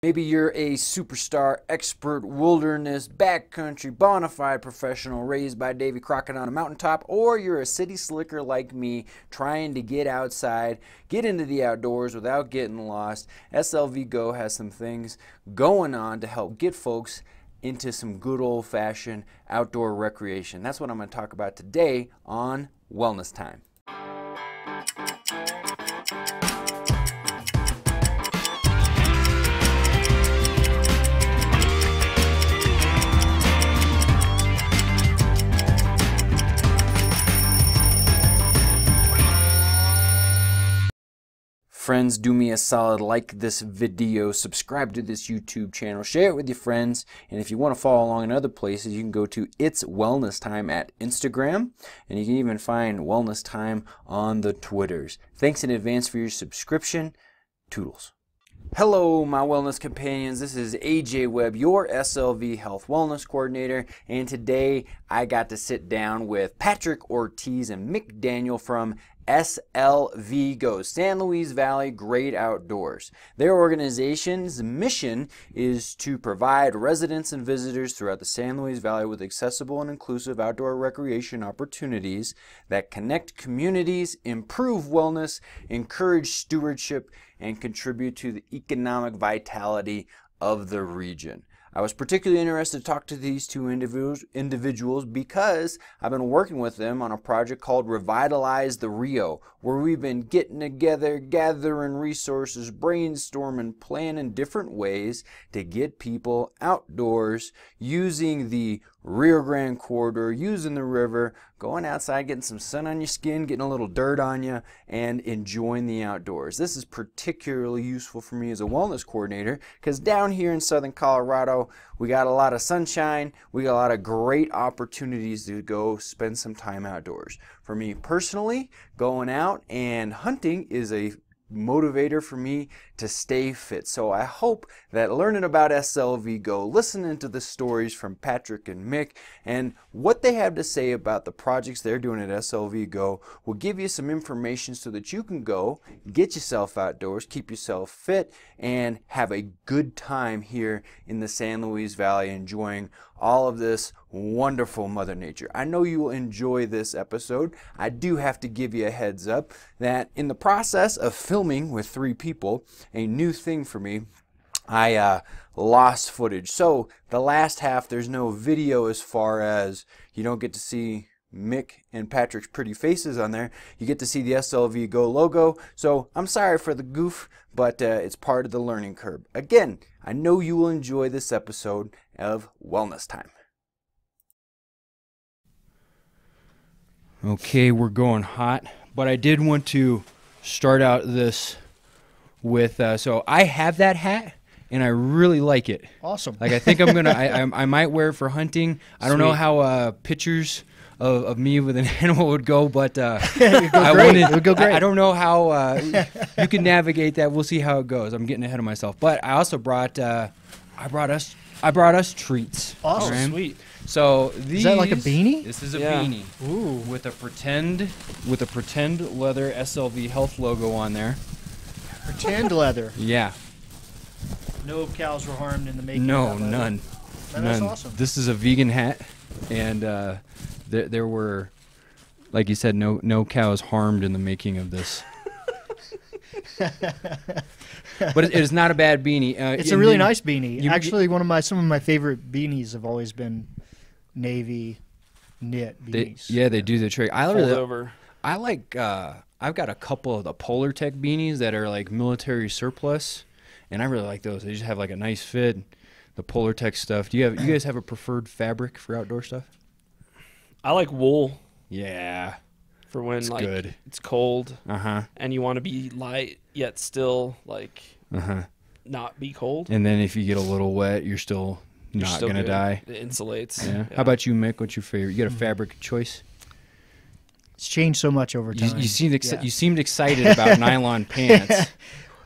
Maybe you're a superstar, expert, wilderness, backcountry, bona fide professional raised by Davy Crockett on a mountaintop, or you're a city slicker like me trying to get outside, get into the outdoors without getting lost. SLV Go has some things going on to help get folks into some good old-fashioned outdoor recreation. That's what I'm going to talk about today on Wellness Time. Friends, do me a solid, like this video, subscribe to this YouTube channel, share it with your friends, and if you want to follow along in other places, you can go to It's Wellness Time at Instagram, and you can even find Wellness Time on the Twitters. Thanks in advance for your subscription. Toodles. Hello, my wellness companions. This is AJ Webb, your SLV Health Wellness Coordinator, and today I got to sit down with Patrick Ortiz and Mick Daniel from SLV Go, San Luis Valley Great Outdoors. Their organization's mission is to provide residents and visitors throughout the San Luis Valley with accessible and inclusive outdoor recreation opportunities that connect communities, improve wellness, encourage stewardship, and contribute to the economic vitality of the region. I was particularly interested to talk to these two individuals because I've been working with them on a project called Revitalize the Rio, where we've been getting together, gathering resources, brainstorming, planning different ways to get people outdoors using the Rio Grande corridor, using the river, going outside, getting some sun on your skin, getting a little dirt on you, and enjoying the outdoors. This is particularly useful for me as a wellness coordinator because down here in southern Colorado, we got a lot of sunshine, we got a lot of great opportunities to go spend some time outdoors. For me personally, going out and hunting is a motivator for me to stay fit. So I hope that learning about SLV Go, listening to the stories from Patrick and Mick and what they have to say about the projects they're doing at SLV Go will give you some information so that you can go get yourself outdoors, keep yourself fit, and have a good time here in the San Luis Valley enjoying all of this wonderful Mother Nature. I know you will enjoy this episode. I do have to give you a heads up that in the process of filming with 3 people, a new thing for me, I lost footage. So the last half, there's no video as far as you don't get to see Mick and Patrick's pretty faces on there. You get to see the SLV Go logo. So I'm sorry for the goof, but it's part of the learning curve. Again, I know you will enjoy this episode of Wellness Time. Okay, we're going hot, but I did want to start out this with, so I have that hat and I really like it. Awesome. Like I think I'm gonna, I might wear it for hunting. I don't know how pictures of me with an animal would go, but it would go great. I don't know how you can navigate that. We'll see how it goes. I'm getting ahead of myself, but I also brought, I brought us treats. Awesome, right? Sweet. So these, is that like a beanie? This is a beanie. Ooh, with a pretend leather SLV Health logo on there. Pretend leather. Yeah. No cows were harmed in the making. No, of that none. Man, that's None. awesome. This is a vegan hat, and there were, like you said, no cows harmed in the making of this. But it is not a bad beanie. It's a really nice beanie. Actually, some of my favorite beanies have always been navy knit beanies. They do the trick. I like. I've got a couple of the Polar Tech beanies that are like military surplus, and I really like those. They just have like a nice fit. The Polar Tech stuff. You guys have a preferred fabric for outdoor stuff? I like wool. Yeah. For when it's good. It's cold. Uh-huh. And you want to be light yet still not be cold. And then if you get a little wet, you're still not gonna die. It insulates. Yeah. How about you, Mick? What's your favorite? You got a fabric choice? It's changed so much over time. You seemed excited about nylon pants.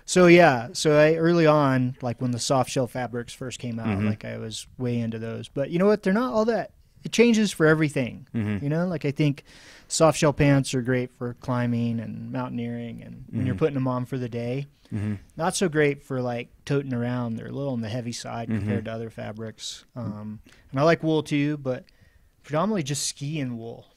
So I early on, like when the soft shell fabrics first came out, like I was way into those. But you know what? They're not all that it changes for everything. You know, like I think soft shell pants are great for climbing and mountaineering, and when you're putting them on for the day. Not so great for like toting around. They're a little on the heavy side compared to other fabrics. And I like wool too, but predominantly just skiing wool.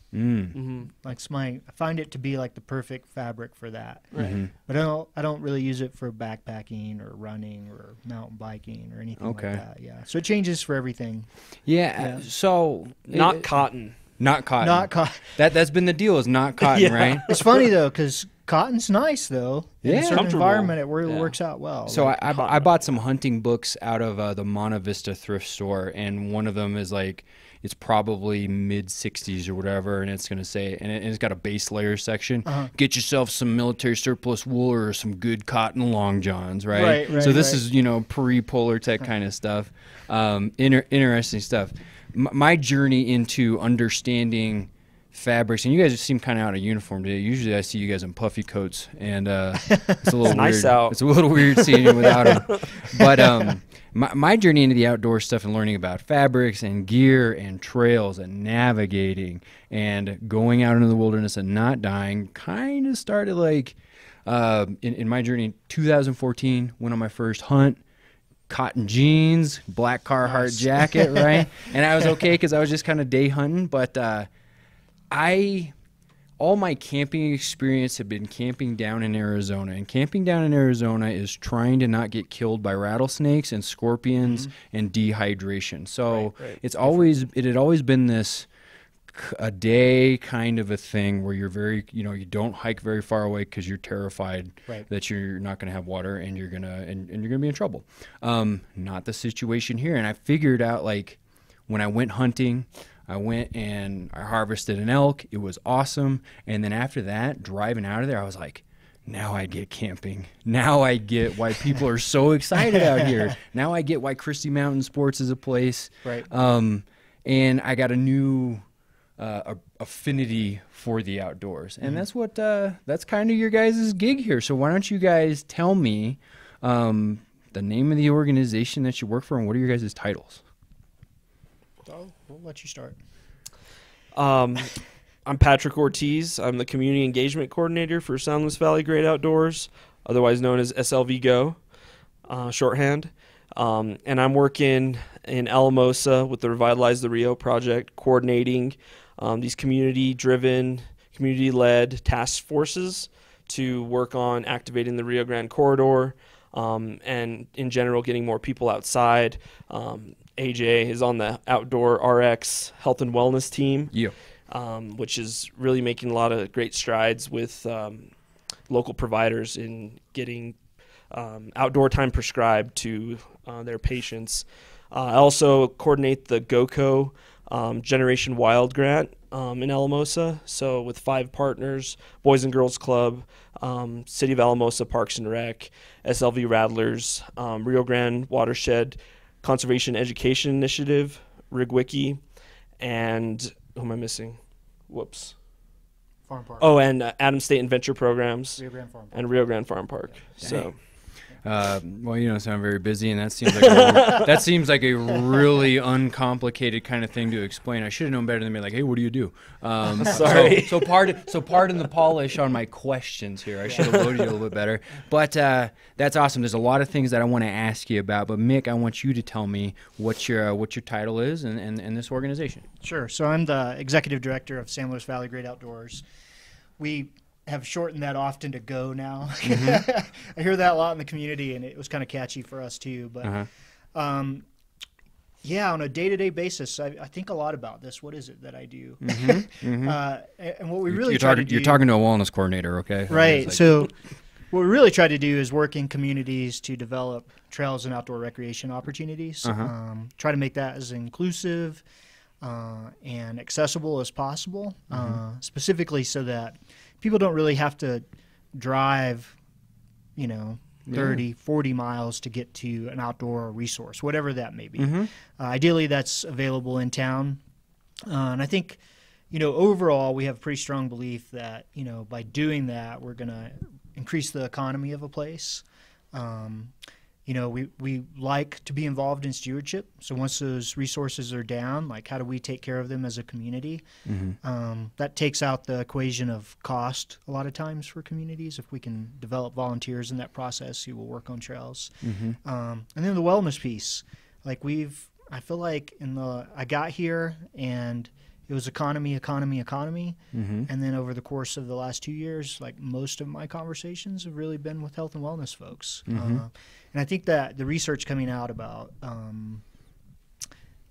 Like I find it to be like the perfect fabric for that. But I don't really use it for backpacking or running or mountain biking or anything like that. Yeah. So it changes for everything. Yeah. So not cotton. Not cotton. Not cotton. That's been the deal, is not cotton, right? It's funny though, because cotton's nice though. Yeah. In a certain environment, it works out well. So like, I bought some hunting books out of the Monta Vista thrift store, and one of them is like, it's probably mid-60s or whatever, and it's going to say, and it's got a base layer section. Get yourself some military surplus wool or some good cotton long johns, right? So this is, you know, pre-Polar Tech kind of stuff. Interesting stuff. My journey into understanding fabrics, and you guys seem kind of out of uniform today. Usually I see you guys in puffy coats, and it's a little weird. Nice out. It's a little weird seeing you without them. But my journey into the outdoor stuff and learning about fabrics and gear and trails and navigating and going out into the wilderness and not dying kind of started like in my journey in 2014, went on my first hunt. Cotton jeans, black Carhartt jacket, right? And I was okay because I was just kind of day hunting. But all my camping experience had been camping down in Arizona. And camping down in Arizona is trying to not get killed by rattlesnakes and scorpions and dehydration. So it had always been this a day kind of a thing where you're very, you know, you don't hike very far away because you're terrified that you're not going to have water and you're gonna be in trouble. Not the situation here. And I figured out, like, when I went hunting, I went and I harvested an elk. It was awesome. And then after that, driving out of there, I was like, now I get camping. Now I get why people are so excited out here. Now I get why Christie Mountain Sports is a place. And I got a new affinity for the outdoors, and that's kind of your guys' gig here. So why don't you guys tell me the name of the organization that you work for, and what are your guys' titles? We'll let you start. I'm Patrick Ortiz. I'm the Community Engagement Coordinator for Soundless Valley Great Outdoors, otherwise known as SLV Go, shorthand. And I'm working in Alamosa with the Revitalize the Rio project, coordinating these community-driven, community-led task forces to work on activating the Rio Grande corridor and, in general, getting more people outside. AJ is on the Outdoor RX Health and Wellness team, which is really making a lot of great strides with local providers in getting outdoor time prescribed to their patients. I also coordinate the GOCO Generation Wild grant in Alamosa. So with 5 partners, Boys and Girls Club, City of Alamosa Parks and Rec, SLV Rattlers, Rio Grande Watershed Conservation Education Initiative, RigWiki, and who am I missing? Whoops. Farm Park. Oh, and Adams State Adventure Programs. Rio Grande Farm Park. And Rio Grande Farm Park. So. Well, you don't sound very busy, and that seems like a really uncomplicated kind of thing to explain. I should have known better than be like, hey, what do you do? Sorry. So pardon the polish on my questions here. I should have loaded you a little bit better. But that's awesome. There's a lot of things that I want to ask you about. But Mick, I want you to tell me what your title is and this organization. Sure. So I'm the executive director of San Luis Valley Great Outdoors. We have shortened that often to GO now. I hear that a lot in the community, and it was kind of catchy for us too. But yeah, on a day-to-day basis, I think a lot about this. What is it that I do? And what we really try to do... You're talking to a wellness coordinator, okay? Right. So what we really try to do is work in communities to develop trails and outdoor recreation opportunities. Try to make that as inclusive and accessible as possible, specifically so that people don't really have to drive, 30, 40 miles to get to an outdoor resource, whatever that may be. Ideally, that's available in town. And I think, overall, we have a pretty strong belief that, by doing that, we're going to increase the economy of a place. we like to be involved in stewardship. So once those resources are down, like how do we take care of them as a community? That takes out the equation of cost a lot of times for communities. If we can develop volunteers in that process who will work on trails. And then the wellness piece, like I feel like I got here and it was economy. And then over the course of the last 2 years, like most of my conversations have really been with health and wellness folks. And I think that the research coming out about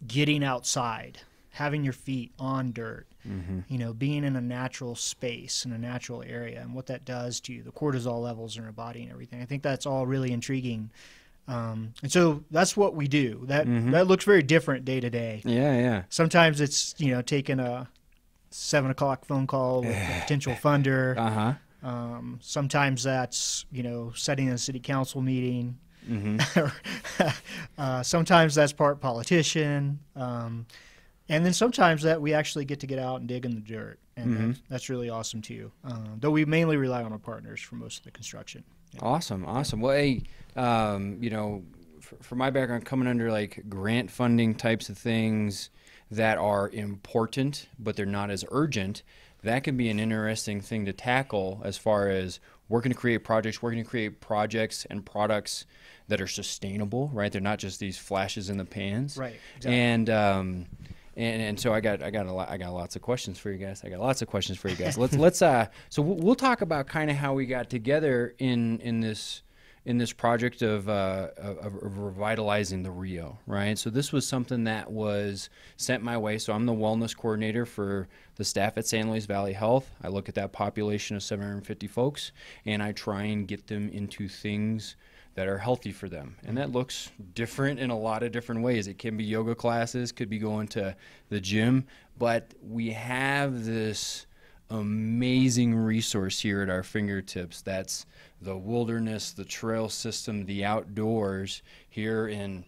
getting outside, having your feet on dirt, being in a natural space, in a natural area, and what that does to the cortisol levels in your body and everything. I think that's all really intriguing. And so that's what we do. That looks very different day to day. Yeah. Sometimes it's, taking a 7 o'clock phone call with a potential funder. Sometimes that's, setting a city council meeting. Sometimes that's part politician. And then sometimes that we actually get out and dig in the dirt. And that's really awesome too. Though we mainly rely on our partners for most of the construction. Yeah. Awesome. Well, hey, for my background, coming under like grant funding types of things that are important, but they're not as urgent, that can be an interesting thing to tackle as far as working to create projects and products that are sustainable, right? They're not just these flashes in the pans. Right. Exactly. And so I got lots of questions for you guys. Let's so we'll talk about kind of how we got together in this project of revitalizing the Rio, right? So this was something that was sent my way. So I'm the wellness coordinator for the staff at San Luis Valley Health. I look at that population of 750 folks, and I try and get them into things that are healthy for them. And that looks different in a lot of different ways. It can be yoga classes, could be going to the gym, but we have this amazing resource here at our fingertips. That's the wilderness, the trail system, the outdoors here in,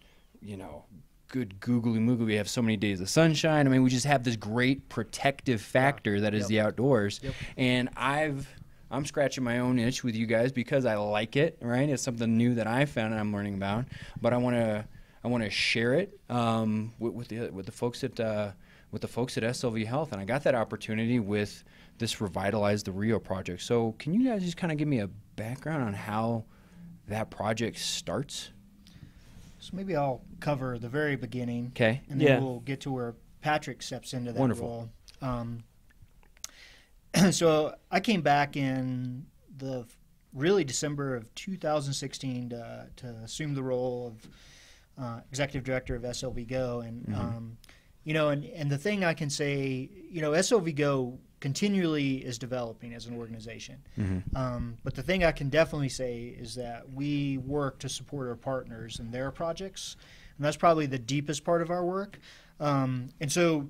good googly moogly. We have so many days of sunshine. I mean, we just have this great protective factor that is the outdoors. And I'm scratching my own itch with you guys because I like it, right? It's something new that I found and I'm learning about, but I want to share it with the folks at SLV Health, and I got that opportunity with this Revitalize the Rio project. So can you guys just kind of give me a background on how that project starts? So maybe I'll cover the very beginning. Okay. And then we'll get to where Patrick steps into that role. So I came back in the December of 2016 to assume the role of executive director of SLV Go, and and the thing I can say, SLV Go continually is developing as an organization. But the thing I can definitely say is that we work to support our partners and their projects, and that's probably the deepest part of our work. And so,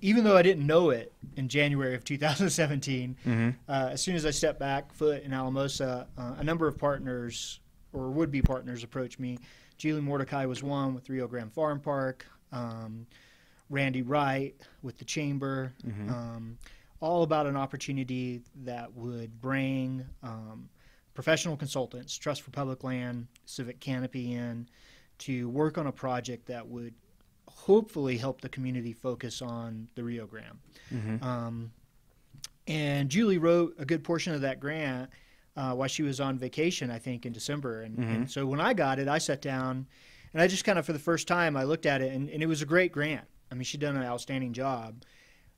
even though I didn't know it in January of 2017, as soon as I stepped back foot in Alamosa, a number of partners or would-be partners approached me. Julie Mordecai was one with Rio Grande Farm Park, Randy Wright with the Chamber, all about an opportunity that would bring professional consultants, Trust for Public Land, Civic Canopy in to work on a project that would hopefully help the community focus on the Rio Grande. And Julie wrote a good portion of that grant while she was on vacation, I think, in December. And so when I got it, I sat down and I just kind of, for the first time, I looked at it, and it was a great grant. I mean, she'd done an outstanding job.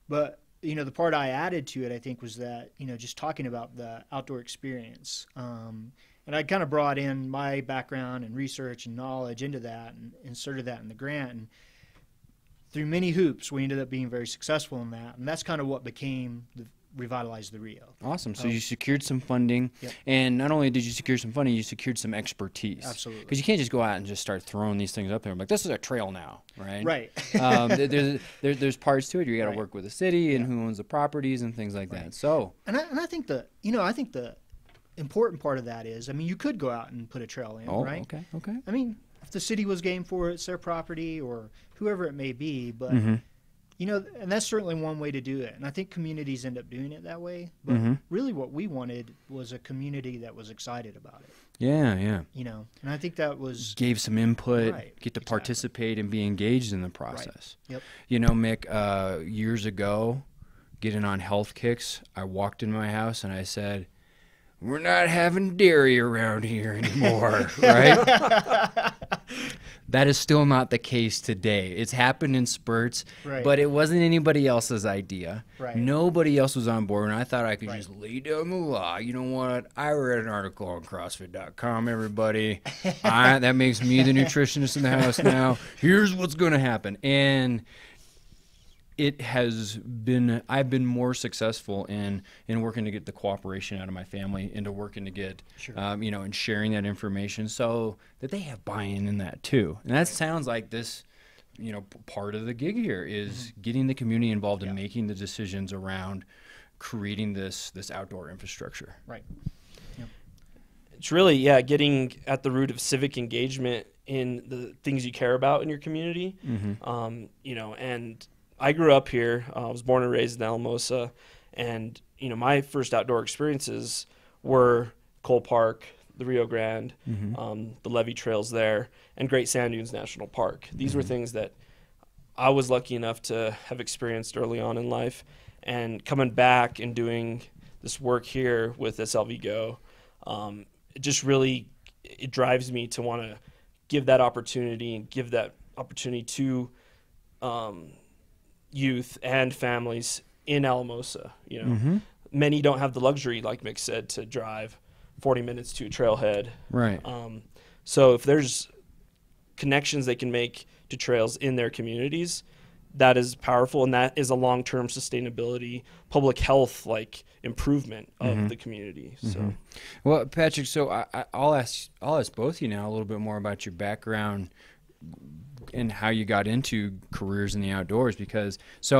But, the part I added to it, I think, was that, just talking about the outdoor experience. And I kind of brought in my background and research and knowledge into that and inserted that in the grant. And through many hoops, we ended up being very successful in that. And that's kind of what became the Revitalize the Rio. Awesome. So you secured some funding. And not only did you secure some funding, you secured some expertise. Absolutely. Because you can't just go out and just start throwing these things up there. I'm like, this is a trail now, right? Right. There's parts to it. You got to work with the city and who owns the properties and things like that. So. And I think the important part of that is, you could go out and put a trail in, right? Okay. If the city was game for it, it's their property or whoever it may be, but and that's certainly one way to do it. And I think communities end up doing it that way. But really what we wanted was a community that was excited about it. Yeah. And I think that was Gave some input, Right, get to exactly. participate and be engaged in the process. Yep. Mick, years ago, getting on health kicks, I walked in my house and I said, we're not having dairy around here anymore, right? That is still not the case today. It's happened in spurts, Right. but it wasn't anybody else's idea. Right. Nobody else was on board, and I thought I could Right. just lay down the law. You know what? I read an article on CrossFit.com, everybody. That makes me the nutritionist in the house now. Here's what's going to happen. And I've been more successful in working to get the cooperation out of my family, into working to get, Sure. and sharing that information so that they have buy-in in that too. And that sounds like this, part of the gig here is getting the community involved in making the decisions around creating this outdoor infrastructure. Right. It's really, getting at the root of civic engagement in the things you care about in your community. And I grew up here. I was born and raised in Alamosa, and my first outdoor experiences were Cole Park, the Rio Grande, the levee trails there, and Great Sand Dunes National Park. These were things that I was lucky enough to have experienced early on in life, and coming back and doing this work here with SLV Go, it just really drives me to want to give that opportunity to youth and families in Alamosa. Many don't have the luxury, like Mick said, to drive 40 minutes to a trailhead. Right. So if there's connections they can make to trails in their communities, that is powerful, and that is a long-term sustainability, public health improvement of the community. So, Well, Patrick, so I'll ask both you now a little bit more about your background and how you got into careers in the outdoors, because as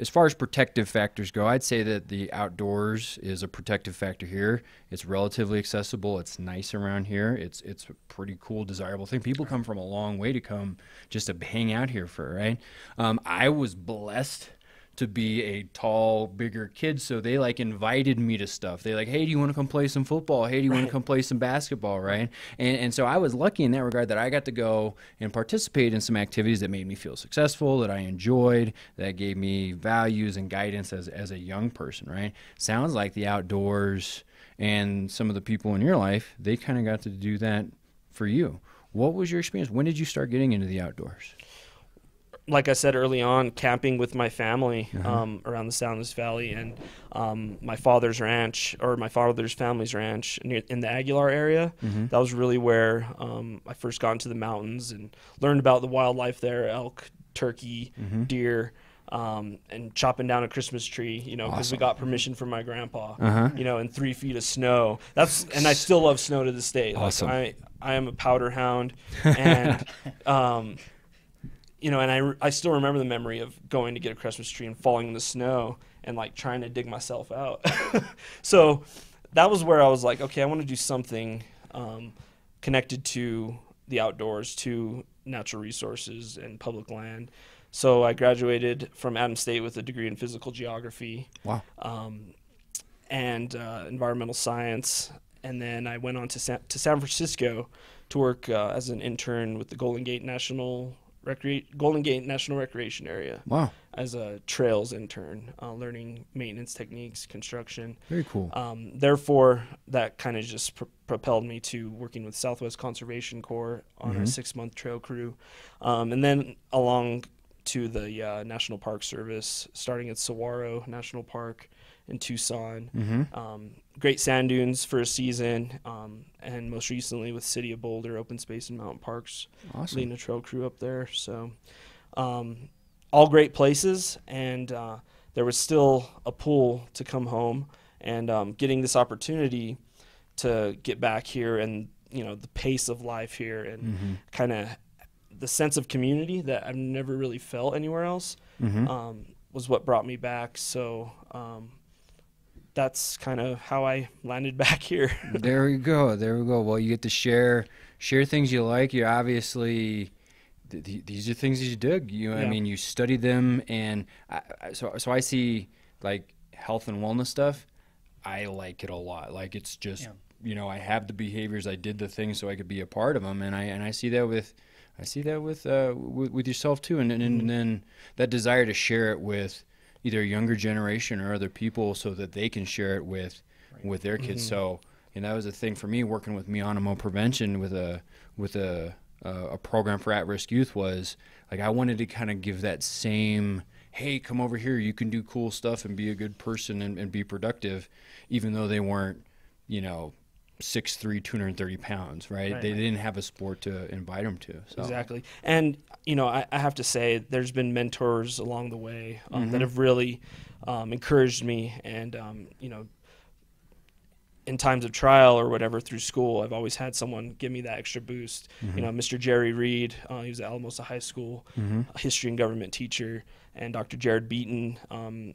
far as protective factors go, I'd say that the outdoors is a protective factor here. It's relatively accessible. It's nice around here. It's a pretty cool, desirable thing. People come from a long way to come just to hang out here right? I was blessed to be a tall, bigger kid, so they invited me to stuff. They hey, do you want to come play some football? Hey, do you want to come play some basketball, right? And so I was lucky in that regard that I got to go and participate in some activities that made me feel successful, that I enjoyed, that gave me values and guidance as a young person, right? Sounds like the outdoors and some of the people in your life, they kind of got to do that for you. What was your experience? When did you start getting into the outdoors? Like I said early on, camping with my family around the Soundless Valley, and my father's family's ranch in the Aguilar area. That was really where I first got into the mountains and learned about the wildlife there: elk, turkey, deer, and chopping down a Christmas tree. Because we got permission from my grandpa. And 3 feet of snow. And I still love snow to this day. Awesome. I am a powder hound, and and I still remember the memory of going to get a Christmas tree and falling in the snow and trying to dig myself out. So that was where I was like, okay, I want to do something connected to the outdoors, to natural resources and public land. So I graduated from Adams State with a degree in physical geography. Wow. And environmental science. And then I went on to San Francisco to work as an intern with the Golden Gate National Recreation Area. Wow. As a trails intern, learning maintenance techniques, construction. Very cool. Therefore, that kind of just propelled me to working with Southwest Conservation Corps on a 6-month trail crew. And then along to the National Park Service, starting at Saguaro National Park in Tucson. Great Sand Dunes for a season, and most recently with City of Boulder, Open Space and Mountain Parks. Awesome. Leading a trail crew up there. So all great places, and there was still a pull to come home, and getting this opportunity to get back here, and the pace of life here, and kind of the sense of community that I've never really felt anywhere else was what brought me back. So that's kind of how I landed back here. There we go. Well, you get to share things you like. You obviously these are things that you dig. I mean, you study them, and so I see health and wellness stuff. I like it a lot. It's just you know, I have the behaviors, I did the things so I could be a part of them, and I see that with with yourself too, and then that desire to share it with either a younger generation or other people so that they can share it with their kids. So, and that was a thing for me working with Mionamo Prevention with a program for at-risk youth, was like I wanted to kind of give that same, hey, come over here, you can do cool stuff and be a good person and be productive, even though they weren't, you know, 6'3", 230 pounds, right? They didn't have a sport to invite them to. So. Exactly. And, you know, I have to say there's been mentors along the way that have really encouraged me. And, you know, in times of trial or whatever through school, I've always had someone give me that extra boost. You know, Mr. Jerry Reed, he was at Alamosa High School, history and government teacher, and Dr. Jared Beaton,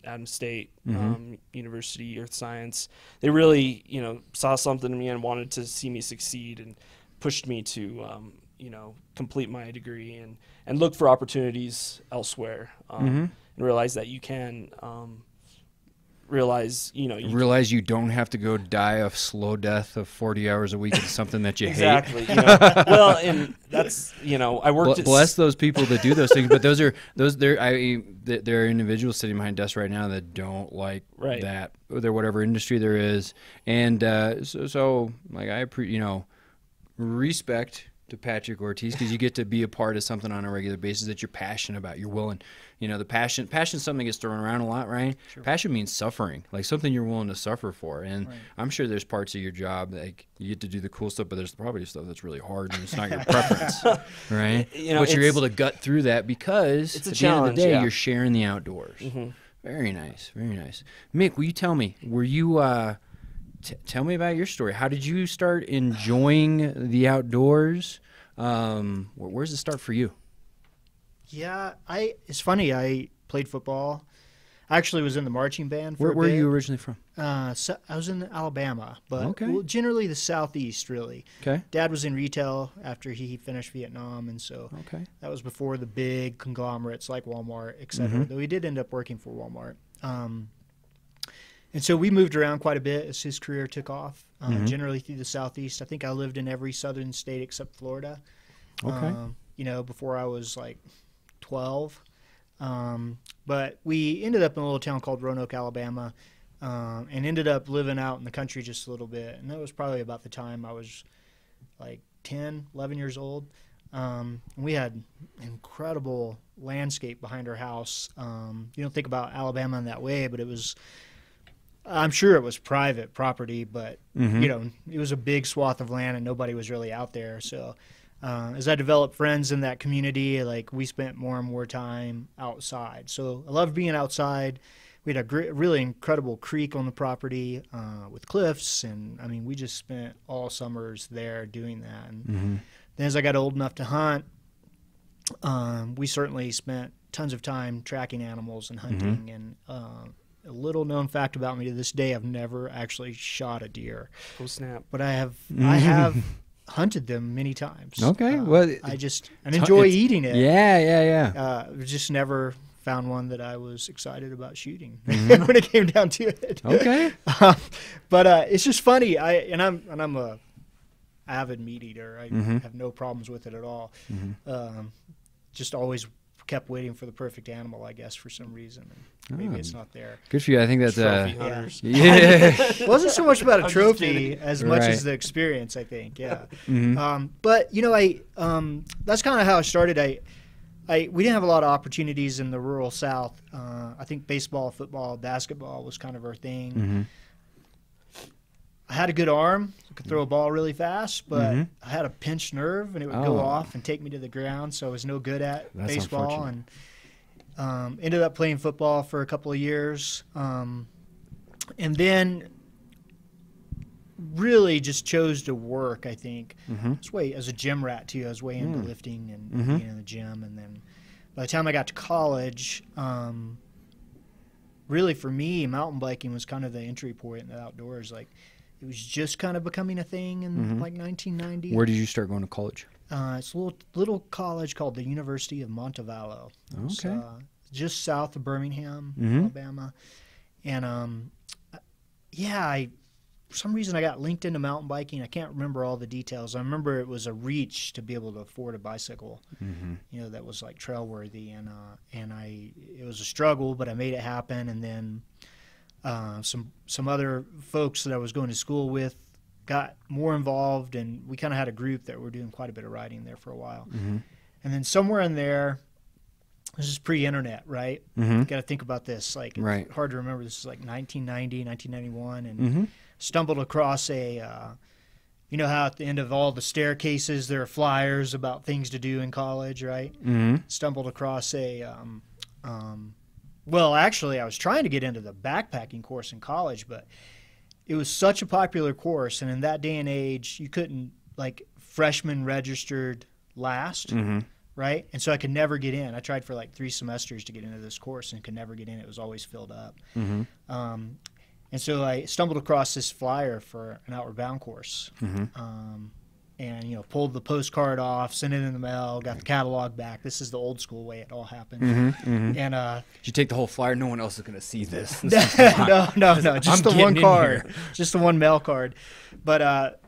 Adams State University, Earth Science. They really, you know, saw something in me and wanted to see me succeed and pushed me to, you know, complete my degree and look for opportunities elsewhere and realize that you can realize you don't have to go die a slow death of 40 hours a week in something that you hate. Exactly. You know, well, and that's, you know, I worked. Bless those people that do those things, but there are individuals sitting behind desks right now that don't like that, or whatever industry there is, and so like I respect to Patrick Ortiz, because you get to be a part of something on a regular basis that you're passionate about. You're willing, you know, passion is something that gets thrown around a lot, right? Sure. Passion means suffering, like something you're willing to suffer for. And I'm sure there's parts of your job that, like, you get to do the cool stuff, but there's probably stuff that's really hard and it's not your preference, right? You know, but you're able to gut through that because it's a at challenge, the end of the day, you're sharing the outdoors. Very nice, very nice. Mick, will you tell me, were you tell me about your story. How did you start enjoying the outdoors? Where's it start for you? Yeah, it's funny. I played football. I actually was in the marching band for a bit. Where are you originally from? So I was in Alabama, but well, generally the Southeast, really. Okay. Dad was in retail after he finished Vietnam, and so that was before the big conglomerates like Walmart, et cetera, though he did end up working for Walmart. And so we moved around quite a bit as his career took off, generally through the Southeast. I think I lived in every southern state except Florida, you know, before I was like 12. But we ended up in a little town called Roanoke, Alabama, and ended up living out in the country just a little bit. And that was probably about the time I was like 10, 11 years old. We had incredible landscape behind our house. You don't think about Alabama in that way, but it was, I'm sure it was private property, but you know, it was a big swath of land and nobody was really out there. So as I developed friends in that community, like, we spent more and more time outside. So I loved being outside. We had a really incredible creek on the property with cliffs, and I mean, we just spent all summers there doing that. And then as I got old enough to hunt, we certainly spent tons of time tracking animals and hunting. And a little known fact about me to this day, I've never actually shot a deer. Oh, snap. But I have hunted them many times. Okay. Well, I enjoy eating it. Yeah. Just never found one that I was excited about shooting when it came down to it. Okay. But it's just funny. I'm a avid meat eater. I have no problems with it at all. Just always kept waiting for the perfect animal, I guess, for some reason. Maybe it's not there. Good for you. I think that's trophy hunters. It wasn't so much about a trophy as much as the experience, I think. Yeah. But you know, that's kind of how I started. We didn't have a lot of opportunities in the rural South. I think baseball, football, basketball was kind of our thing. I had a good arm. I could throw a ball really fast, but I had a pinched nerve, and it would go off and take me to the ground, so I was no good at baseball. And ended up playing football for a couple of years. And then really just chose to work, I think. I was as a gym rat, too. I was way into lifting and being in the gym. And then by the time I got to college, really for me, mountain biking was kind of the entry point in the outdoors. Like, it was just kind of becoming a thing in like 1990. Where did you start going to college? It's a little college called the University of Montevallo. Okay. It's, just south of Birmingham, Alabama. And, I for some reason I got linked into mountain biking. I can't remember all the details. I remember it was a reach to be able to afford a bicycle, you know, that was like trail worthy, and it was a struggle, but I made it happen. And then some other folks that I was going to school with got more involved, and we kind of had a group that were doing quite a bit of riding there for a while. And then somewhere in there, this is pre-internet, right? Got to think about this. Like, it's hard to remember. This is like 1990, 1991, and stumbled across you know how at the end of all the staircases there are flyers about things to do in college, right? Stumbled across well, actually, I was trying to get into the backpacking course in college, but it was such a popular course, and in that day and age, you couldn't, like, freshmen registered last, right? And so I could never get in. I tried for like 3 semesters to get into this course and could never get in. It was always filled up. And so I stumbled across this flyer for an Outward Bound course, and, you know, pulled the postcard off, sent it in the mail, got the catalog back. This is the old school way it all happened. And you take the whole flyer. No one else is going to see this. no, just the one card, just the one mail card. But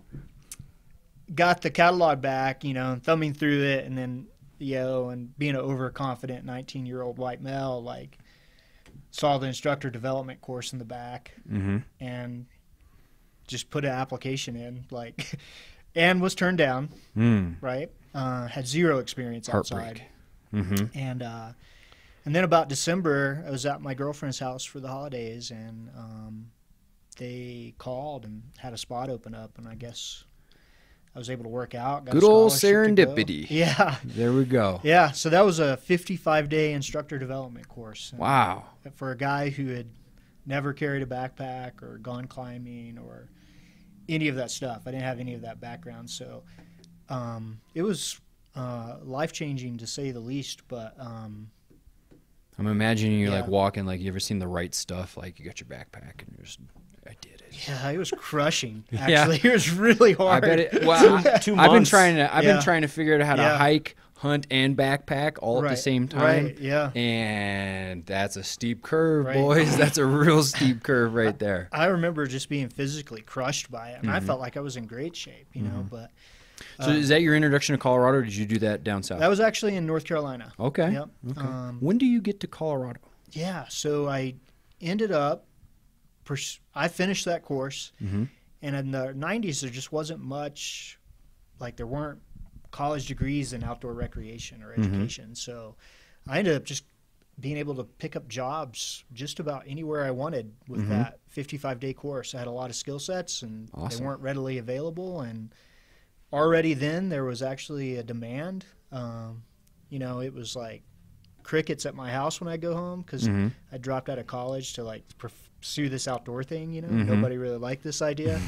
got the catalog back, you know, thumbing through it, and then, you know, and being an overconfident 19-year-old white male, like, saw the instructor development course in the back, and just put an application in, like, and was turned down, right? Had zero experience outside. And then about December, I was at my girlfriend's house for the holidays, and they called and had a spot open up, and I guess I was able to work out. Got Good old serendipity. Yeah. There we go. Yeah, so that was a 55-day instructor development course. Wow. For a guy who had never carried a backpack or gone climbing or any of that stuff. I didn't have any of that background, so it was life-changing to say the least, but I'm imagining you're like walking, like, you ever seen The Right Stuff? Like, you got your backpack and you're just, I did it. Yeah, it was crushing. Actually, it was really hard. I bet it. Well, 2 I've been months. trying to figure out how to hike, hunt, and backpack all at the same time. Right. Yeah. And that's a steep curve, boys. That's a real steep curve right there. I remember just being physically crushed by it, and I felt like I was in great shape, you know. But so, is that your introduction to Colorado, or did you do that down south? that was actually in North Carolina. Okay. Yep. Okay. When do you get to Colorado? Yeah. So I ended up. I finished that course, and in the 90s there just wasn't much, like, there weren't college degrees in outdoor recreation or education. So I ended up just being able to pick up jobs just about anywhere I wanted with that 55-day course. I had a lot of skill sets, and they weren't readily available, and already then there was actually a demand. You know, it was like crickets at my house when I go home, because I dropped out of college to, like, pursue this outdoor thing, you know. Nobody really liked this idea.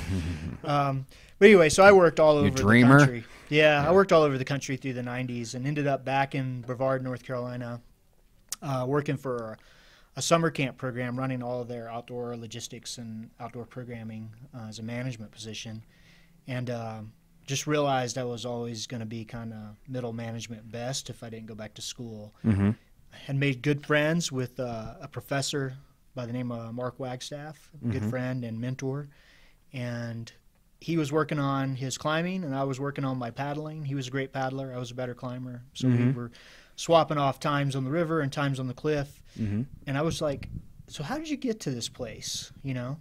But anyway, so I worked all over the country. Yeah, I worked all over the country through the 90s and ended up back in Brevard, North Carolina, working for a summer camp program, running all of their outdoor logistics and outdoor programming as a management position. And just realized I was always going to be kind of middle management best if I didn't go back to school. I had made good friends with a professor by the name of Mark Wagstaff, good friend and mentor. And he was working on his climbing, and I was working on my paddling. He was a great paddler. I was a better climber. So we were swapping off times on the river and times on the cliff. And I was like, so how did you get to this place, you know,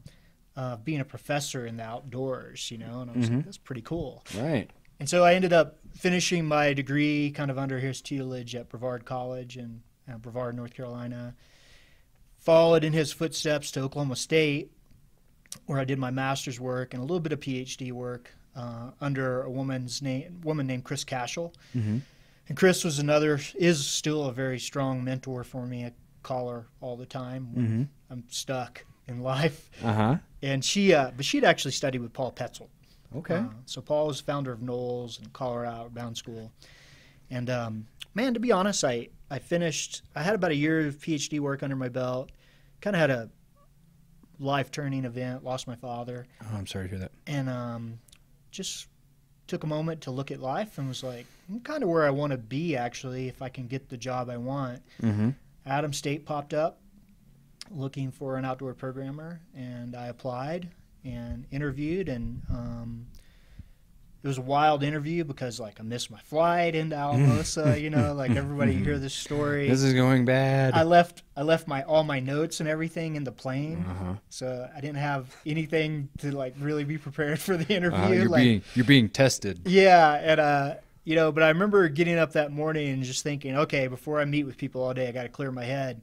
being a professor in the outdoors, you know? And I was like, that's pretty cool. Right. And so I ended up finishing my degree kind of under his tutelage at Brevard College in Brevard, North Carolina. Followed in his footsteps to Oklahoma State, where I did my master's work and a little bit of PhD work under a woman named Chris Cashel. And Chris is still a very strong mentor for me. I call her all the time when I'm stuck in life. And but she'd actually studied with Paul Petzel. Okay. So Paul was founder of Knowles and Colorado Outward Bound School. And man, to be honest, I had about a year of PhD work under my belt, kind of had a life-turning event, lost my father. Oh, I'm sorry to hear that. And just took a moment to look at life and was like, I'm kind of where I want to be, actually, if I can get the job I want. Adams State popped up looking for an outdoor programmer, and I applied and interviewed, and it was a wild interview because like I missed my flight into Alamosa. You know, like everybody hear this story. This is going bad. I left all my notes and everything in the plane, so I didn't have anything to like really be prepared for the interview. You're being tested. Yeah, and you know, but I remember getting up that morning and just thinking, okay, before I meet with people all day, I got to clear my head.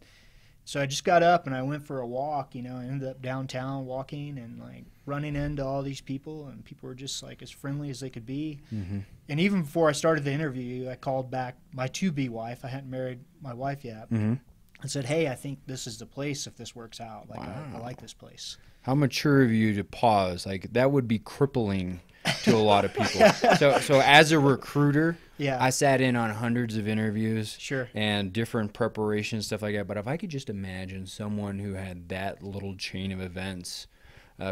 So I just got up and I went for a walk. You know, I ended up downtown walking and like running into all these people, and people were just like as friendly as they could be. And even before I started the interview, I called back my to-be wife. I hadn't married my wife yet. And said, hey, I think this is the place if this works out. Like, I like this place. How mature of you to pause. Like, that would be crippling to a lot of people. So as a recruiter, I sat in on hundreds of interviews and different preparations, stuff like that. But if I could just imagine someone who had that little chain of events,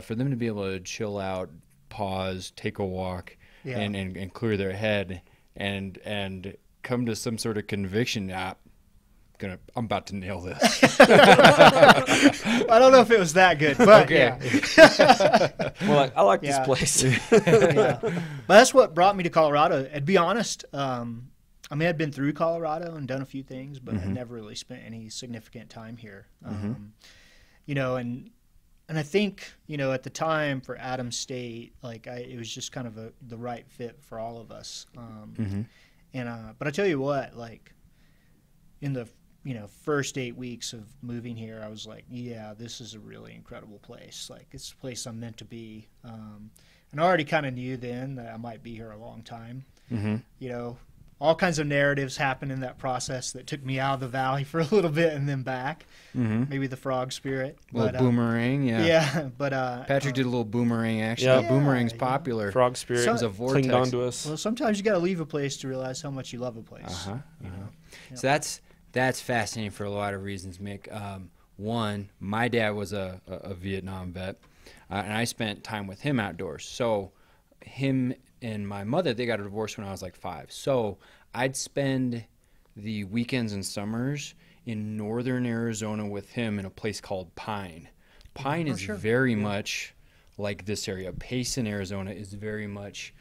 for them to be able to chill out, pause, take a walk, and clear their head and come to some sort of conviction, I'm about to nail this. I don't know if it was that good, but Well, I like this place. But that's what brought me to Colorado. And to be honest, I mean, I'd been through Colorado and done a few things, but I never really spent any significant time here. You know, and I think, you know, at the time for Adams State, like it was just kind of the right fit for all of us. But I tell you what, like in the first 8 weeks of moving here, I was like, yeah, this is a really incredible place. Like, it's a place I'm meant to be. And I already kind of knew then that I might be here a long time. You know, all kinds of narratives happened in that process that took me out of the valley for a little bit and then back. Maybe the frog spirit. A little boomerang, Yeah, but Patrick did a little boomerang action. Yeah. Boomerang's popular. Frog spirit was a vortex. clinged onto us. Well, sometimes you got to leave a place to realize how much you love a place. You know? So that's fascinating for a lot of reasons, Mick. One, my dad was a Vietnam vet, and I spent time with him outdoors. So him and my mother, they got a divorce when I was like 5. So I'd spend the weekends and summers in northern Arizona with him in a place called Pine. Pine is very much like this area. Payson, Arizona is very much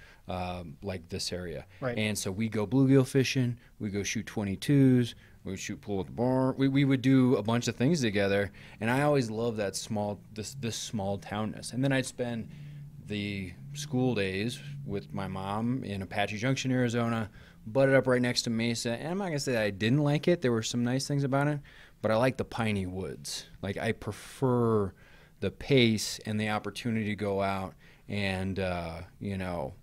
like this area. And so we go bluegill fishing, we go shoot 22s, we would shoot pool at the bar. We would do a bunch of things together, and I always loved that this small townness. And then I'd spend the school days with my mom in Apache Junction, Arizona, butted up right next to Mesa. And I'm not gonna say that I didn't like it. There were some nice things about it, but I like the piney woods. Like, I prefer the pace and the opportunity to go out and you know,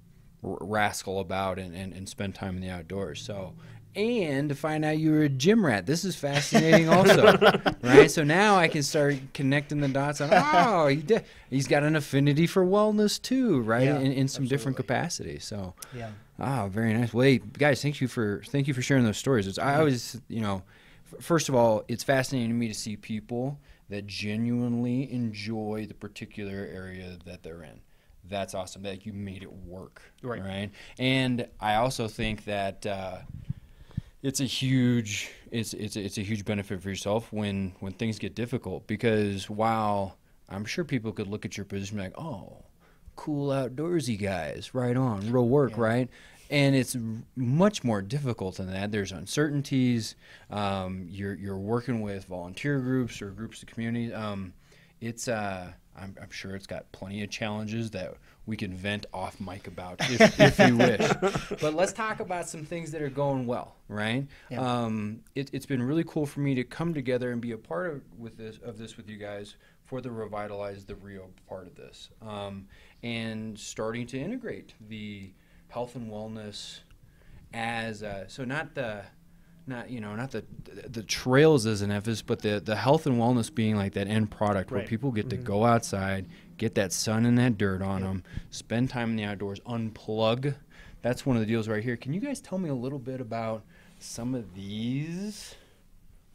rascal about and spend time in the outdoors. So. And to find out you were a gym rat. This is fascinating also, right? So now I can start connecting the dots on, he's got an affinity for wellness too, right? In some different capacities. So, very nice. Well, hey, guys, thank you for sharing those stories. I always, you know, first of all, it's fascinating to me to see people that genuinely enjoy the particular area that they're in. That's awesome that you made it work, right? And I also think that it's a huge benefit for yourself when things get difficult, because while I'm sure people could look at your position like, oh, cool outdoorsy guys, right on, real work, right? And it's much more difficult than that. There's uncertainties. You're working with volunteer groups or groups of communities. I'm sure it's got plenty of challenges that we can vent off mic about if you wish. But let's talk about some things that are going well, right? It's been really cool for me to come together and be a part of this with you guys for the Revitalize the Rio part of this, and starting to integrate the health and wellness as so not the trails as an emphasis, but the health and wellness being like that end product where people get to go outside, get that sun and that dirt on them, spend time in the outdoors, unplug. That's one of the deals right here. Can you guys tell me a little bit about some of these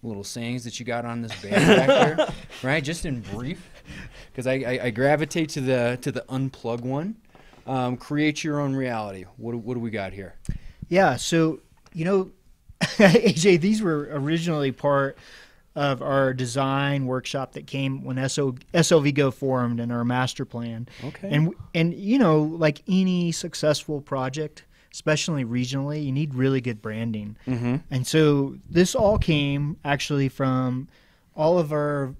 little sayings that you got on this band back there, right? Just in brief, because I gravitate to the unplug one. Create your own reality. What do we got here? Yeah, so, you know, AJ, these were originally part of our design workshop that came when SLV Go formed and our master plan. Okay. And you know, like any successful project, especially regionally, you need really good branding. Mm-hmm. And so this all came actually from all of our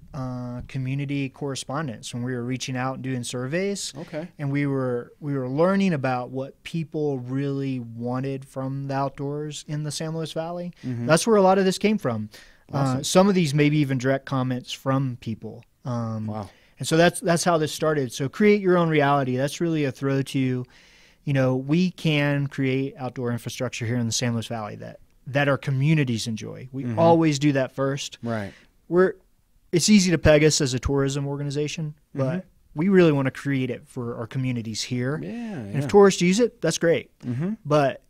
community correspondence when we were reaching out and doing surveys. Okay. And we were learning about what people really wanted from the outdoors in the San Luis Valley. Mm-hmm. That's where a lot of this came from. Awesome. Some of these maybe even direct comments from people. Wow. And so that's how this started. So create your own reality. That's really a throw to, you know, we can create outdoor infrastructure here in the San Luis Valley that our communities enjoy. We always do that first. Right. It's easy to peg us as a tourism organization, but we really want to create it for our communities here. Yeah. And if tourists use it, that's great. But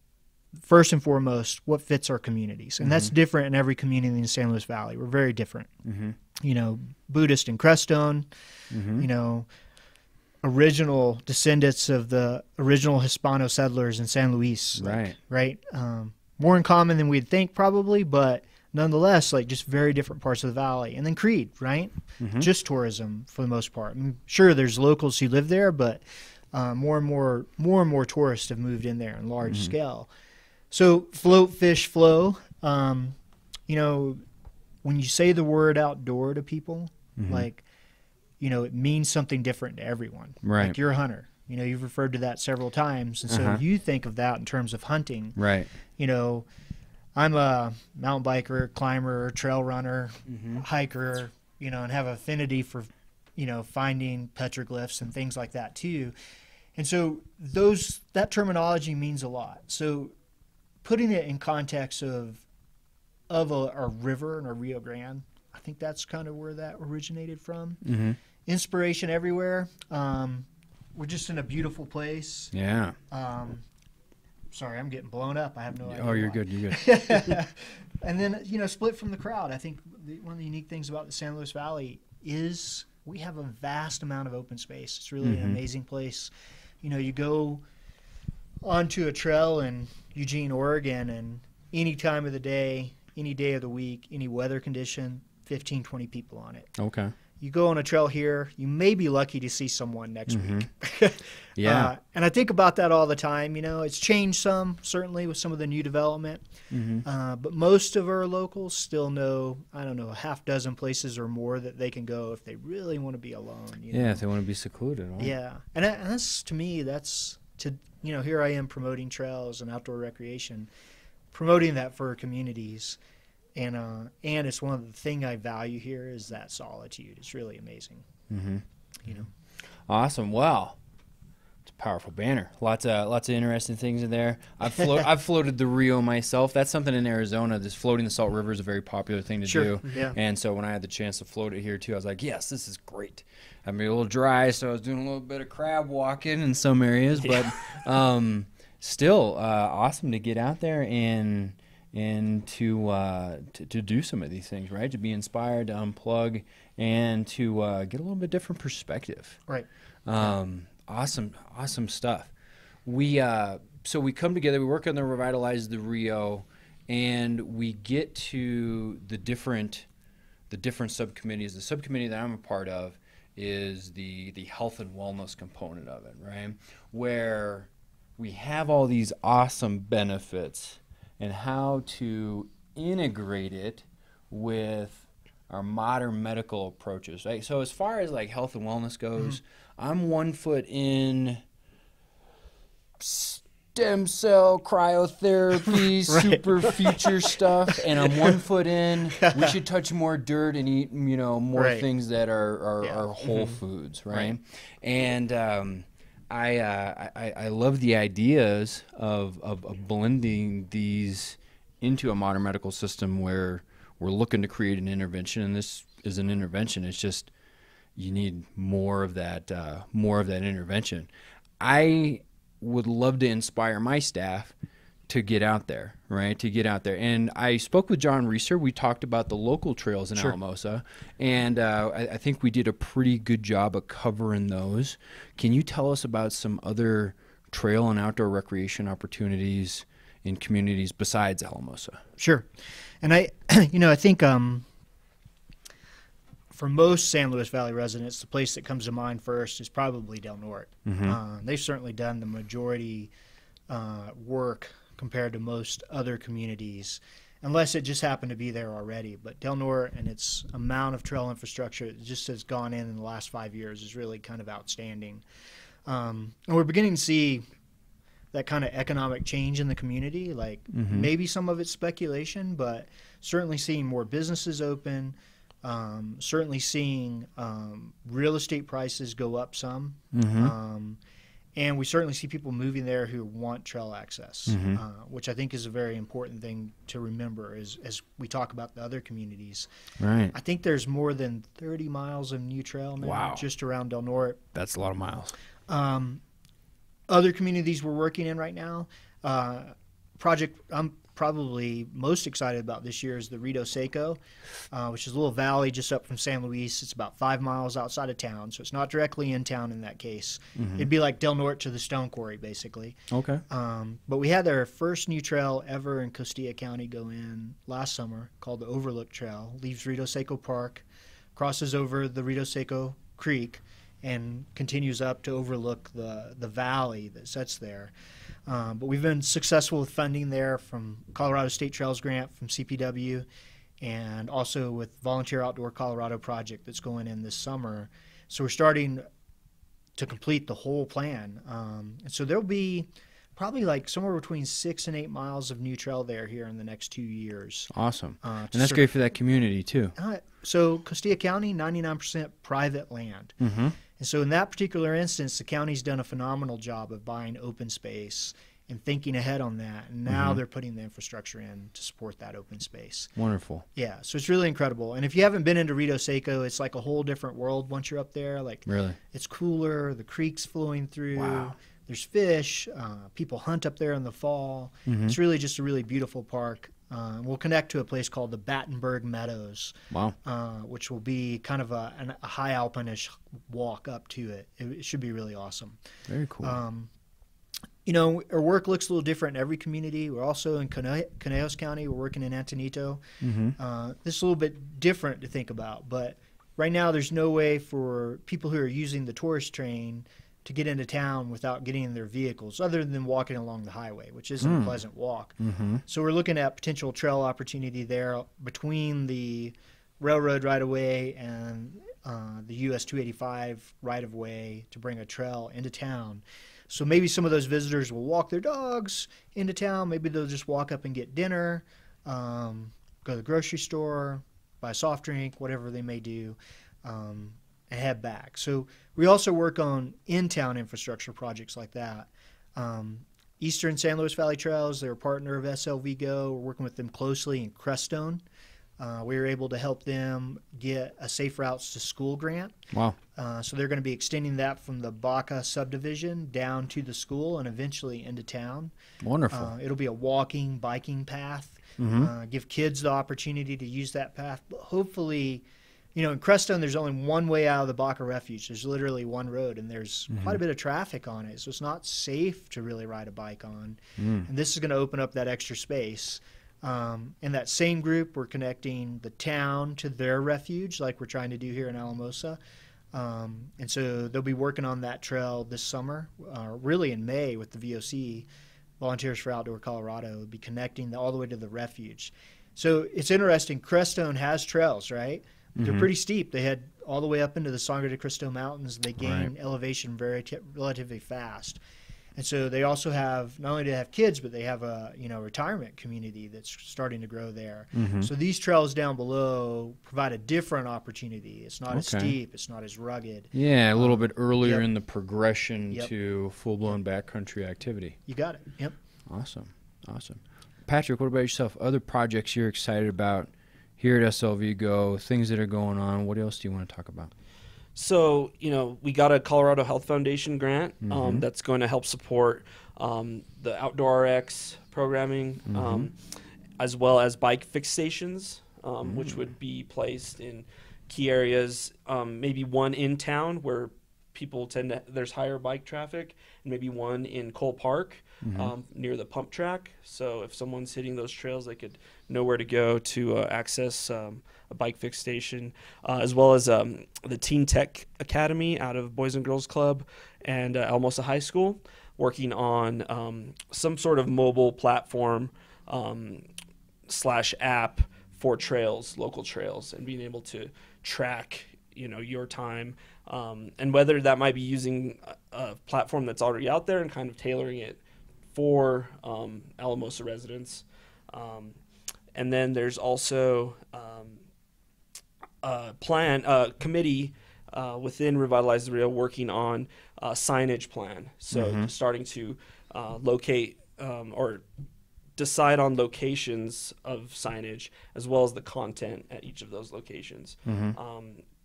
first and foremost, what fits our communities? And that's different in every community in the San Luis Valley. We're very different. You know, Buddhist in Crestone, you know, original descendants of the original Hispano settlers in San Luis. Right. More in common than we'd think probably, but nonetheless, like just very different parts of the valley. And then Creed, right? Just tourism for the most part. I mean, sure, there's locals who live there, but more and more tourists have moved in there in large scale. So float, fish, flow. You know, when you say the word outdoor to people, like, you know, it means something different to everyone. Right. Like you're a hunter. You know, you've referred to that several times. And so you think of that in terms of hunting. Right. You know, I'm a mountain biker, climber, trail runner, hiker, you know, and have affinity for, you know, finding petroglyphs and things like that too. And so that terminology means a lot. So putting it in context of a river and a Rio Grande, I think that's kind of where that originated from. Inspiration everywhere. We're just in a beautiful place. Yeah. Sorry, I'm getting blown up. I have no idea. Oh, you're why. good. You're good. And then, you know, split from the crowd. I think one of the unique things about the San Luis Valley is we have a vast amount of open space. It's really an amazing place. You know, you go onto a trail in Eugene, Oregon, and any time of the day, any day of the week, any weather condition, 15, 20 people on it. Okay. You go on a trail here, you may be lucky to see someone next week. Yeah. And I think about that all the time. You know, it's changed some, certainly, with some of the new development. But most of our locals still know, I don't know, a half dozen places or more that they can go if they really want to be alone. You know? If they want to be secluded. Right? Yeah. And that's, to me, you know, here I am promoting trails and outdoor recreation, promoting that for our communities. And it's one of the things I value here is that solitude. It's really amazing. You know. Awesome. Well, it's a powerful banner. Lots of interesting things in there. I've floated the Rio myself. That's something in Arizona. This floating the Salt River is a very popular thing to do. Yeah. And so when I had the chance to float it here too, I was like, yes, this is great. I mean, a little dry, so I was doing a little bit of crab walking in some areas, but still awesome to get out there and to do some of these things, right? To be inspired, to unplug, and to get a little bit different perspective. Right. Awesome stuff. So we come together, we work on the Revitalize the Rio, and we get to the different subcommittees. The subcommittee that I'm a part of is the health and wellness component of it, right? Where we have all these awesome benefits and how to integrate it with our modern medical approaches, right? So as far as like health and wellness goes, I'm 1 foot in stem cell cryotherapy, super future stuff, and I'm 1 foot in we should touch more dirt and eat, you know, more things that are whole foods, right? And I love the ideas of blending these into a modern medical system where we're looking to create an intervention, and this is an intervention. It's just you need more of that intervention. I would love to inspire my staff to get out there, right? To get out there. And I spoke with John Reeser. We talked about the local trails in Alamosa, and I think we did a pretty good job of covering those. Can you tell us about some other trail and outdoor recreation opportunities in communities besides Alamosa? Sure. And I think for most San Luis Valley residents, the place that comes to mind first is probably Del Norte. They've certainly done the majority work compared to most other communities, unless it just happened to be there already. But Del Norte and its amount of trail infrastructure that just has gone in the last 5 years is really kind of outstanding. And we're beginning to see that kind of economic change in the community. Like maybe some of it's speculation, but certainly seeing more businesses open, certainly seeing real estate prices go up some. And we certainly see people moving there who want trail access, which I think is a very important thing to remember as we talk about the other communities. Right. I think there's more than 30 miles of new trail now just around Del Norte. That's a lot of miles. Other communities we're working in right now, project I'm probably most excited about this year is the Rito Seco, which is a little valley just up from San Luis. It's about 5 miles outside of town, so it's not directly in town in that case. It'd be like Del Norte to the Stone Quarry, basically. Okay. But we had our first new trail ever in Costilla County go in last summer called the Overlook Trail. Leaves Rito Seco Park, crosses over the Rito Seco Creek, and continues up to overlook the valley that sits there. But we've been successful with funding there from Colorado State Trails Grant from CPW, and also with Volunteer Outdoor Colorado project that's going in this summer. So we're starting to complete the whole plan. And so there'll be probably like somewhere between 6 and 8 miles of new trail there here in the next 2 years. Awesome. And that's great for that community too. So Costilla County, 99% private land. And so in that particular instance, the county's done a phenomenal job of buying open space and thinking ahead on that. And now they're putting the infrastructure in to support that open space. Wonderful. Yeah, so it's really incredible. And if you haven't been into Rito Seco, it's like a whole different world once you're up there. Like, really? It's cooler, the creek's flowing through. Wow. There's fish. People hunt up there in the fall. It's really just a really beautiful park. We'll connect to a place called the Battenberg Meadows, which will be kind of a high alpine-ish walk up to it. It should be really awesome. Very cool. You know, our work looks a little different in every community. We're also in Conejos County. We're working in Antonito. This is a little bit different to think about, but right now there's no way for people who are using the tourist train to get into town without getting in their vehicles, other than walking along the highway, which isn't a pleasant walk. So we're looking at potential trail opportunity there between the railroad right-of-way and the US 285 right-of-way to bring a trail into town. So maybe some of those visitors will walk their dogs into town. Maybe they'll just walk up and get dinner, go to the grocery store, buy a soft drink, whatever they may do, and head back. So we also work on in-town infrastructure projects like that. Eastern San Luis Valley Trails, they're a partner of SLV Go. We're working with them closely in Crestone. We were able to help them get a Safe Routes to School grant. Wow. So they're going to be extending that from the Baca subdivision down to the school and eventually into town. Wonderful. It'll be a walking, biking path. Give kids the opportunity to use that path. But hopefully, you know, in Crestone, there's only one way out of the Baca Refuge. There's literally one road, and there's quite a bit of traffic on it. So it's not safe to really ride a bike on. And this is going to open up that extra space. In that same group, we're connecting the town to their refuge, like we're trying to do here in Alamosa. And so they'll be working on that trail this summer, really in May with the VOC, Volunteers for Outdoor Colorado, will be connecting all the way to the refuge. So it's interesting. Crestone has trails, right? They're pretty steep. They head all the way up into the Sangre de Cristo Mountains. They gain elevation relatively fast. And so they also have, not only do they have kids, but they have a retirement community that's starting to grow there. So these trails down below provide a different opportunity. It's not as steep. It's not as rugged. Yeah, a little bit earlier in the progression to full-blown backcountry activity. You got it. Yep. Awesome. Awesome. Patrick, what about yourself? Other projects you're excited about here at SLV Go, things that are going on. What else do you want to talk about? So, you know, we got a Colorado Health Foundation grant that's going to help support the Outdoor RX programming, as well as bike fix stations, which would be placed in key areas, maybe one in town where people tend to, there's higher bike traffic, and maybe one in Cole Park near the pump track. So if someone's hitting those trails, they could know where to go to access a bike fix station, as well as the Teen Tech Academy out of Boys and Girls Club and Alamosa High School, working on some sort of mobile platform / app for trails, local trails, and being able to track, your time, and whether that might be using a platform that's already out there and kind of tailoring it for Alamosa residents. And then there's also a committee within Revitalize the Rio working on a signage plan. So starting to locate or decide on locations of signage as well as the content at each of those locations.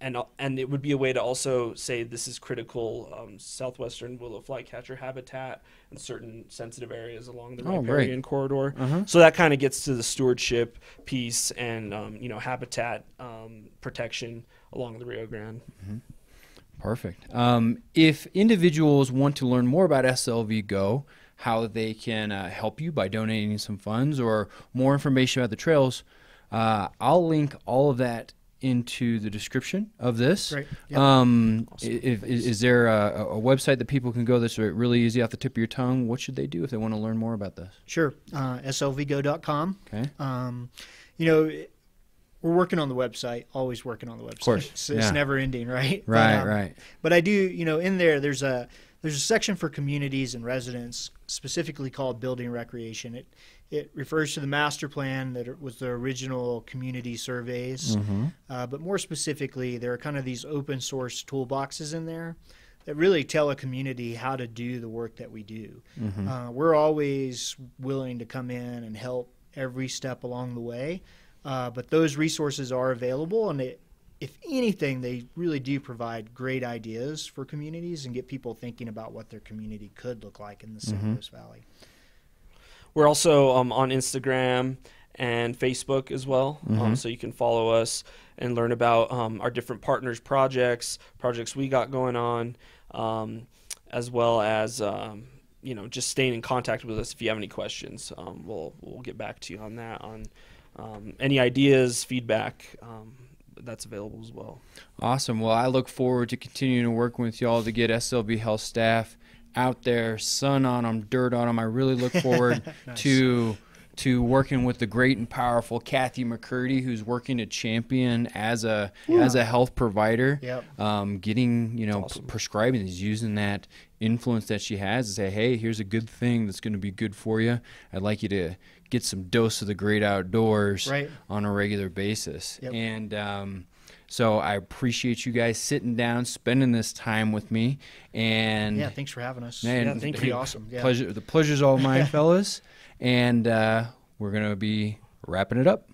And it would be a way to also say this is critical southwestern willow flycatcher habitat in certain sensitive areas along the riparian corridor. So that kind of gets to the stewardship piece and habitat protection along the Rio Grande. Perfect. If individuals want to learn more about SLV Go, how they can help you by donating some funds or more information about the trails, I'll link all of that into the description of this. Great. Yep. Awesome. Is there a website that people can go that's really easy off the tip of your tongue? What should they do if they want to learn more about this? Sure. slvgo.com. Okay. We're working on the website, always working on the website. Of course. It's never ending, right? Right. But I do, in there, there's a section for communities and residents specifically called Building Recreation. It refers to the master plan that was the original community surveys. But more specifically, there are kind of these open source toolboxes in there that really tell a community how to do the work that we do. We're always willing to come in and help every step along the way. But those resources are available, and if anything, they really do provide great ideas for communities and get people thinking about what their community could look like in the St. Louis Valley. We're also on Instagram and Facebook as well, so you can follow us and learn about our different partners' projects we got going on, as well as just staying in contact with us if you have any questions. We'll get back to you on that, on any ideas, feedback. That's available as well. Awesome. Well, I look forward to continuing to work with y'all to get SLV Health staff out there, sun on them, dirt on them. I really look forward to working with the great and powerful Kathy McCurdy, who's working to champion as a health provider, getting awesome. Prescribing is using that influence that she has to say, hey, here's a good thing that's going to be good for you. I'd like you to get some dose of the great outdoors on a regular basis. And so I appreciate you guys sitting down, spending this time with me. And thanks for having us. Man, thank you. Awesome. The pleasure's all mine, fellas. And we're going to be wrapping it up.